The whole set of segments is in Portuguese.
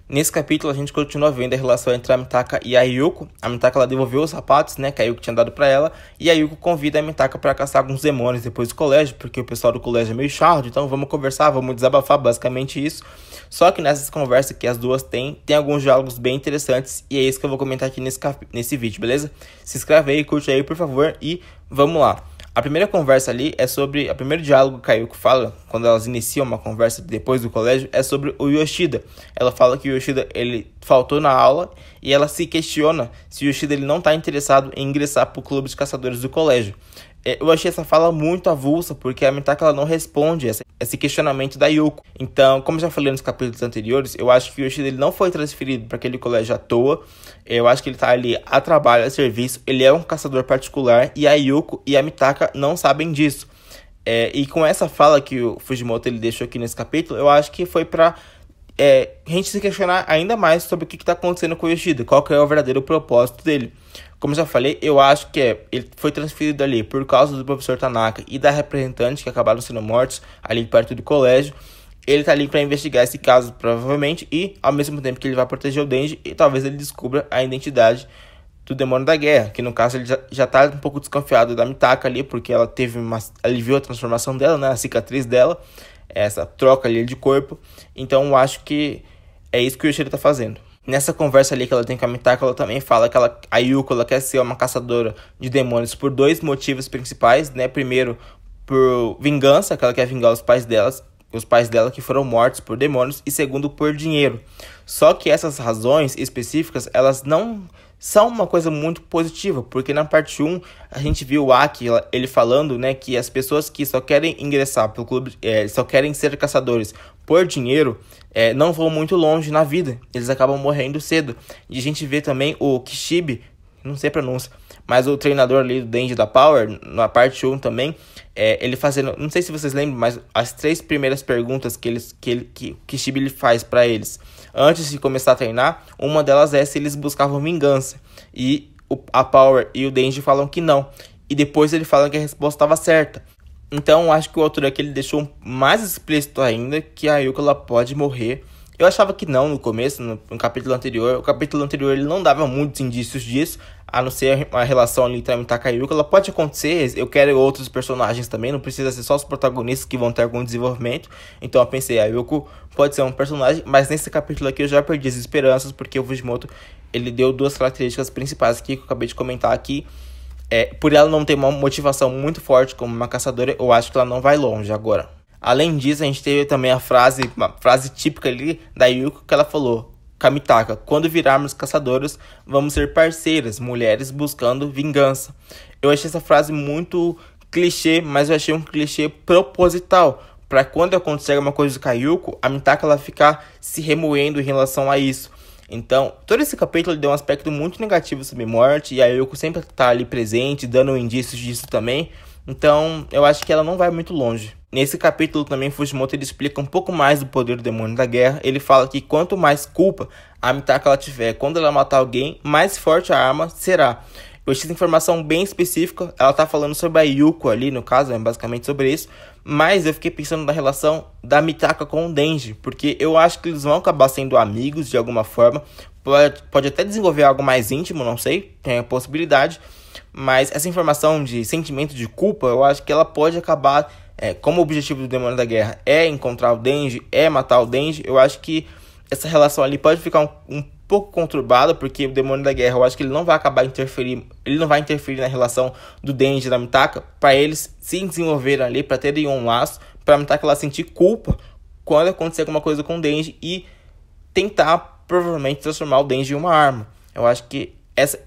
Nesse capítulo a gente continua vendo a relação entre a Mitaka e a Yuko. A Mitaka ela devolveu os sapatos, né, que a Yuko tinha dado pra ela, e a Yuko convida a Mitaka pra caçar alguns demônios depois do colégio, porque o pessoal do colégio é meio chato, então vamos conversar, vamos desabafar, basicamente isso. Só que nessas conversas que as duas têm, tem alguns diálogos bem interessantes, e é isso que eu vou comentar aqui nesse vídeo, beleza? Se inscreve aí, curte aí, por favor, e vamos lá. A primeira conversa ali é sobre... O primeiro diálogo que a Yuko fala, quando elas iniciam uma conversa depois do colégio, é sobre o Yoshida. Ela fala que o Yoshida, ele faltou na aula e ela se questiona se o Yoshida ele não está interessado em ingressar para o clube de caçadores do colégio. Eu achei essa fala muito avulsa, porque a Mitaka ela não responde esse questionamento da Yuko. Então, como eu já falei nos capítulos anteriores, eu acho que o Yoshida ele não foi transferido para aquele colégio à toa. Eu acho que ele está ali a trabalho, a serviço. Ele é um caçador particular e a Yuko e a Mitaka não sabem disso. E com essa fala que o Fujimoto ele deixou aqui nesse capítulo, eu acho que foi para a gente se questionar ainda mais sobre o que está acontecendo com o Yoshida, qual que é o verdadeiro propósito dele. Como já falei, eu acho que ele foi transferido ali por causa do professor Tanaka e da representante que acabaram sendo mortos ali perto do colégio. Ele tá ali para investigar esse caso, provavelmente, e ao mesmo tempo que ele vai proteger o Denji, e talvez ele descubra a identidade do demônio da guerra, que no caso ele já tá um pouco desconfiado da Mitaka ali, porque ele viu a transformação dela, né, a cicatriz dela, essa troca ali de corpo. Então eu acho que é isso que o Yoshida tá fazendo. Nessa conversa ali que ela tem com a Mitaka, ela também fala que a Yuko ela quer ser uma caçadora de demônios por dois motivos principais, né? Primeiro, por vingança, que ela quer vingar os pais dela que foram mortos por demônios, e segundo, por dinheiro. Só que essas razões específicas, elas não são uma coisa muito positiva, porque na parte 1 a gente viu o Aki, ele falando, né, que as pessoas que só querem ingressar pro clube, só querem ser caçadores por dinheiro, não vão muito longe na vida, eles acabam morrendo cedo. E a gente vê também o Kishibe, não sei a pronúncia, mas o treinador ali do Denji da Power, na parte 1 também, ele fazendo, não sei se vocês lembram, mas as 3 primeiras perguntas que o Kishibe ele faz para eles antes de começar a treinar, uma delas é se eles buscavam vingança, e a Power e o Denji falam que não, e depois ele fala que a resposta estava certa. Então acho que o autor aqui ele deixou mais explícito ainda que a Yuko ela pode morrer. Eu achava que não no começo, no capítulo anterior. O capítulo anterior ele não dava muitos indícios disso, a não ser a relação ali entre a Mitaka e a Yuko. Ela pode acontecer, eu quero outros personagens também, não precisa ser só os protagonistas que vão ter algum desenvolvimento. Então eu pensei, a Yuko pode ser um personagem, mas nesse capítulo aqui eu já perdi as esperanças, porque o Fujimoto ele deu 2 características principais aqui que eu acabei de comentar aqui. Por ela não ter uma motivação muito forte como uma caçadora, eu acho que ela não vai longe agora. Além disso, a gente teve também uma frase típica ali da Yuko, que ela falou: Kamitaka, quando virarmos caçadoras, vamos ser parceiras, mulheres buscando vingança. Eu achei essa frase muito clichê, mas eu achei um clichê proposital, para quando acontecer alguma coisa com a Yuko, a Mitaka ela ficar se remoendo em relação a isso. Então, todo esse capítulo deu um aspecto muito negativo sobre morte, e a Yuko sempre tá ali presente, dando indícios disso também. Então, eu acho que ela não vai muito longe. Nesse capítulo também, Fujimoto ele explica um pouco mais do poder do demônio da guerra. Ele fala que quanto mais culpa a Mitaka ela tiver quando ela matar alguém, mais forte a arma será. Eu achei essa informação bem específica. Ela tá falando sobre a Yuko ali, no caso, é basicamente sobre isso. Mas eu fiquei pensando na relação da Mitaka com o Denji, porque eu acho que eles vão acabar sendo amigos de alguma forma. Pode até desenvolver algo mais íntimo, não sei, tem a possibilidade. Mas essa informação de sentimento de culpa, eu acho que ela pode acabar, como o objetivo do Demônio da Guerra é encontrar o Denji, é matar o Denji, eu acho que essa relação ali pode ficar um pouco conturbada, porque o Demônio da Guerra, eu acho que ele não vai acabar interferindo, ele não vai interferir na relação do Denji e da Mitaka, para eles se desenvolverem ali, para terem um laço, para a Mitaka ela sentir culpa quando acontecer alguma coisa com o Denji e tentar, provavelmente, transformar o Denji em uma arma. Eu acho que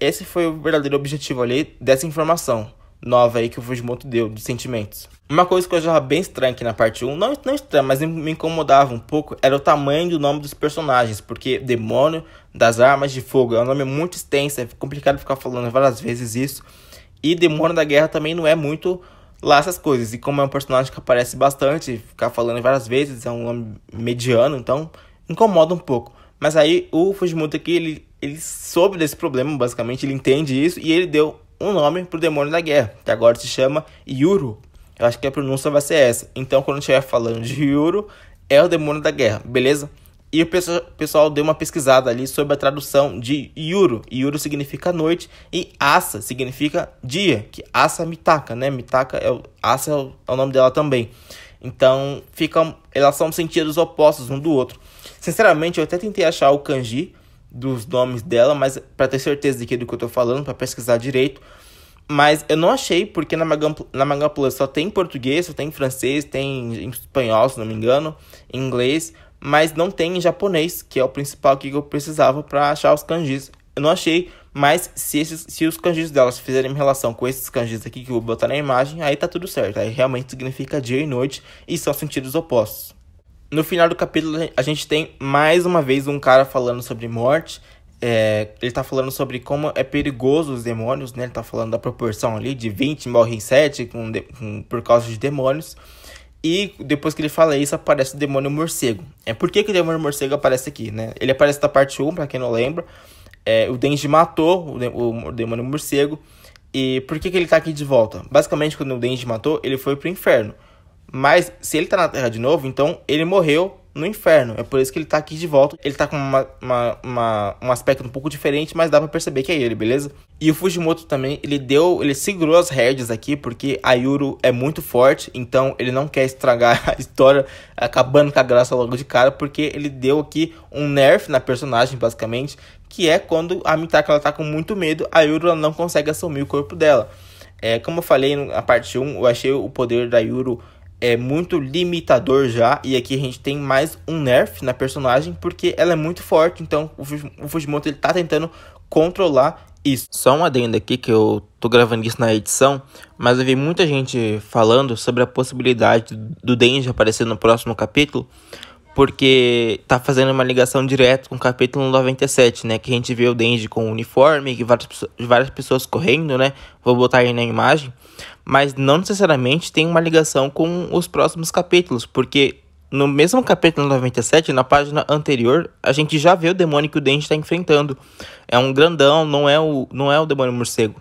esse foi o verdadeiro objetivo ali dessa informação nova aí que o Fujimoto deu, de sentimentos. Uma coisa que eu achava bem estranha aqui na parte 1, não estranha, mas me incomodava um pouco, era o tamanho do nome dos personagens, porque Demônio das Armas de Fogo é um nome muito extenso, é complicado ficar falando várias vezes isso, e Demônio da Guerra também não é muito lá essas coisas, e como é um personagem que aparece bastante, ficar falando várias vezes, é um nome mediano, então incomoda um pouco. Mas aí o Fujimoto aqui, ele soube desse problema, basicamente, ele entende isso, e ele deu um nome pro Demônio da Guerra, que agora se chama Yuru. Eu acho que a pronúncia vai ser essa. Então, quando estiver falando de Yuru, é o Demônio da Guerra, beleza? E o pessoal deu uma pesquisada ali sobre a tradução de Yuru. Yuru significa noite e Asa significa dia, que Asa Mitaka, né? Mitaka Asa é o nome dela também. Então, elas são sentidos opostos um do outro. Sinceramente, eu até tentei achar o kanji dos nomes dela, mas para ter certeza do que eu tô falando, para pesquisar direito. Mas eu não achei, porque na Manga Plus só tem em português, só tem em francês, tem em espanhol, se não me engano, em inglês, mas não tem em japonês, que é o principal que eu precisava para achar os kanjis. Eu não achei, mas se os kanjis delas fizerem relação com esses kanjis aqui que eu vou botar na imagem, aí tá tudo certo. Aí realmente significa dia e noite e são sentidos opostos. No final do capítulo, a gente tem mais uma vez um cara falando sobre morte. Ele tá falando sobre como é perigoso os demônios, né? Ele tá falando da proporção ali, de 20 morrem 7 por causa de demônios. E depois que ele fala isso, aparece o demônio morcego. Por que o demônio morcego aparece aqui, né? Ele aparece na parte 1, pra quem não lembra. O Denji matou o demônio morcego. E por que ele tá aqui de volta? Basicamente, quando o Denji matou, ele foi pro inferno. Mas se ele tá na Terra de novo, então ele morreu no inferno. É por isso que ele tá aqui de volta. Ele tá com um aspecto um pouco diferente, mas dá pra perceber que é ele, beleza? E o Fujimoto também, ele segurou as rédeas aqui, porque a Yuru é muito forte, então ele não quer estragar a história, acabando com a graça logo de cara, porque ele deu aqui um nerf na personagem, basicamente, que é quando a Mitaka ela tá com muito medo, a Yuru ela não consegue assumir o corpo dela. Como eu falei na parte 1, eu achei o poder da Yuru muito limitador já, e aqui a gente tem mais um nerf na personagem, porque ela é muito forte, então o Fujimoto ele tá tentando controlar isso. Só um adendo aqui, que eu tô gravando isso na edição, mas eu vi muita gente falando sobre a possibilidade do Denji aparecer no próximo capítulo, porque tá fazendo uma ligação direta com o capítulo 97, né, que a gente vê o Denji com o uniforme, que várias pessoas correndo, né, vou botar aí na imagem, mas não necessariamente tem uma ligação com os próximos capítulos, porque no mesmo capítulo 97, na página anterior, a gente já vê o demônio que o Denji está enfrentando. É um grandão, não é o demônio morcego.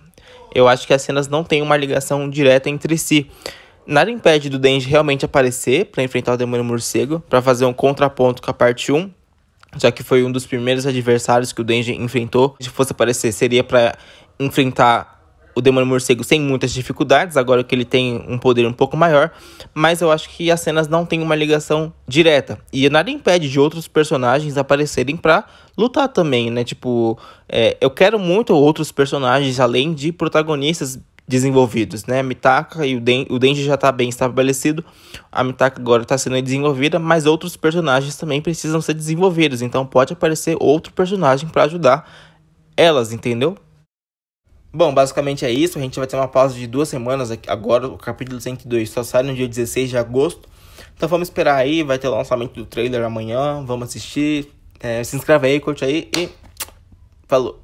Eu acho que as cenas não têm uma ligação direta entre si. Nada impede do Denji realmente aparecer para enfrentar o demônio morcego, para fazer um contraponto com a parte 1, já que foi um dos primeiros adversários que o Denji enfrentou. Se fosse aparecer, seria para enfrentar o demônio morcego sem muitas dificuldades, agora que ele tem um poder um pouco maior, mas eu acho que as cenas não têm uma ligação direta, e nada impede de outros personagens aparecerem pra lutar também, né, tipo, eu quero muito outros personagens além de protagonistas desenvolvidos, né, a Mitaka e o Denji já tá bem estabelecido, a Mitaka agora tá sendo desenvolvida, mas outros personagens também precisam ser desenvolvidos, então pode aparecer outro personagem pra ajudar elas, entendeu? Bom, basicamente é isso. A gente vai ter uma pausa de 2 semanas aqui. Agora o capítulo 102 só sai no dia 16 de agosto. Então vamos esperar aí. Vai ter o lançamento do trailer amanhã. Vamos assistir. Se inscreve aí, curte aí e falou.